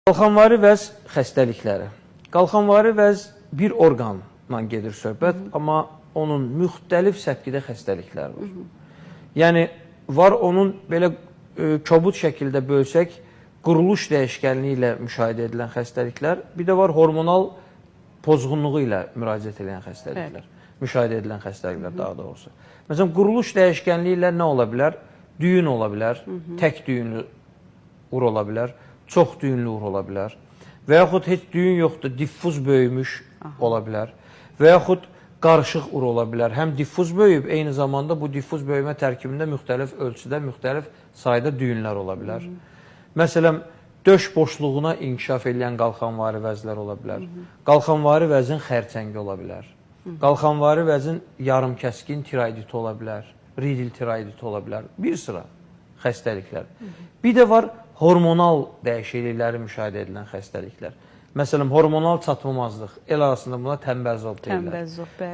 Qalxanvari vəz xəstəlikləri. Qalxanvari vəz bir orqanla gedir söhbət, amma onun müxtəlif səpkidə xəstəlikləri var. Yəni, var onun belə kobud şəkildə bölsək, quruluş dəyişkənliyi ilə müşahidə edilən xəstəliklər, bir də var hormonal pozğunluğu ilə müraciət edən xəstəliklər, müşahidə edilən xəstəliklər daha doğrusu. Məsələn, quruluş dəyişkənliyi ilə nə ola bilər? Düyün ola bilər, tək düyünlü ur ola bilər, çox düyünlü ur ola bilər və yaxud heç düyün yoxdur, diffuz böyümüş ola bilər və yaxud qarışıq ur ola bilər. Həm diffuz böyüyüb, eyni zamanda bu diffuz böyümə tərkibində müxtəlif ölçüdə, müxtəlif sayda düyünlər ola bilər. Məsələn, döş boşluğuna inkişaf edən qalxanvari vəzlər ola bilər. Qalxanvari vəzin xərçəngi ola bilər. Qalxanvari vəzin yarımkəskin tiroiditi ola bilər, ridil tiroiditi ola bilər. Bir sıra xəstəliklər. Bir də var hormonal dəyişiklikləri müşahidə edilən xəstəliklər. Məsələn, hormonal çatmamazlıq, el arasında buna tənbəl zob deyirlər.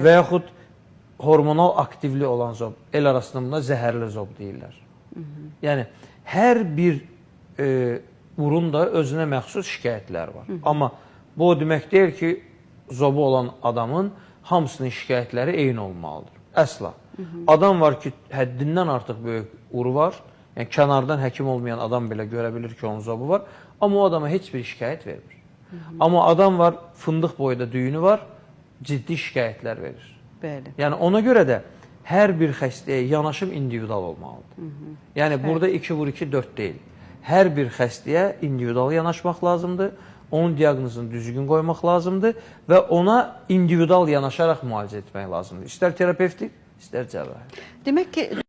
Və yaxud hormonal aktivli olan zob, el arasında buna zəhərli zob deyirlər. Yəni, hər bir urun da özünə məxsus şikayətləri var. Amma bu o demək deyil ki, zobu olan adamın hamısının şikayətləri eyni olmalıdır. Əsla. Adam var ki, həddindən artıq böyük uru var. Yəni, kənardan həkim olmayan adam belə görə bilir ki, onun zobu var. Amma o adama heç bir şikayət vermir. Amma adam var, fındıq boyda düyünü var, ciddi şikayətlər verir. Yəni, ona görə də hər bir xəstəyə yanaşım individual olmalıdır. Yəni, burada 2 vur 2, 4 deyil. Hər bir xəstəyə individual yanaşmaq lazımdır, onun diaqnozunu düzgün qoymaq lazımdır və ona individual yanaşaraq müalicə etmək lazımdır. İstər terapevtik, istər cərrahi. Demək ki,